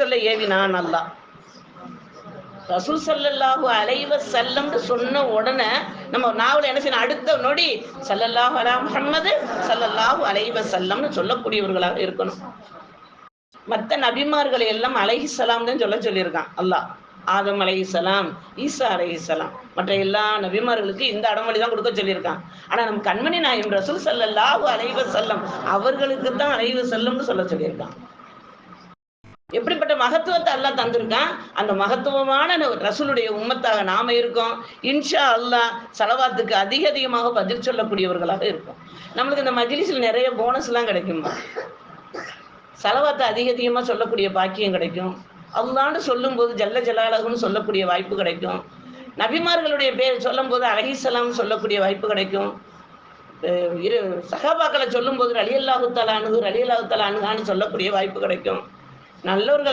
சொல்ல ஏவினான் அல்லாஹ். ரசூல் ஸல்லல்லாஹு அலைஹி வஸல்லம்னு சொன்ன உடனே நம்ம நாவல என்ன செய்யணும், அடுத்த நொடி ஸல்லல்லாஹு அலா முஹம்மது ஸல்லல்லாஹு அலைஹி வஸல்லம்னு சொல்லக்கூடியவர்களாக இருக்கணும். மற்ற நபிமார்களை எல்லாம் அலைஹிஸ்ஸலாம் தான் சொல்லியிருக்கான் அல்லாஹ். ஆதம் அலைஹிஸ்ஸலாம், ஈசா அலைஹிஸ்ஸலாம், மற்ற எல்லா நபிமார்களுக்கு இந்த அடமொழி தான் கொடுக்க சொல்லியிருக்கான். ஆனா நம்ம கண்மணி நாயகம் ரசூல் ஸல்லல்லாஹு அலைஹி வஸல்லம் அவர்களுக்கு தான் அலைஹி வஸல்லம்னு சொல்ல சொல்லியிருக்கான். எப்படிப்பட்ட மகத்துவத்தை அல்லாஹ் தந்திருக்கான். அந்த மகத்துவமான ரசூலுடைய உம்மத்தாக நாம இருக்கோம். இன்ஷா அல்லாஹ் ஸலவாத்துக்கு அதிகமாக பதில் சொல்லக்கூடியவர்களாக இருக்கும். நம்மளுக்கு இந்த மஜ்லிஸ்ல நிறைய போனஸ் எல்லாம் கிடைக்கும். ஸலவாத்தை அதிகமா சொல்லக்கூடிய பாக்கியம் கிடைக்கும். அல்லாஹ்னு சொல்லும்போது ஜல்ல ஜலாலஹுன்னு சொல்லக்கூடிய வாய்ப்பு கிடைக்கும். நபிமார்களுடைய பேர் சொல்லும்போது அலைஹிஸ்ஸலாம் சொல்லக்கூடிய வாய்ப்பு கிடைக்கும். சஹாபாக்களை சொல்லும்போது ரலியல்லாஹு தஆலா அன்ஹு ரலியல்லாஹு தஆலா அன்ஹான்னு சொல்லக்கூடிய வாய்ப்பு கிடைக்கும். நல்லவர்கள்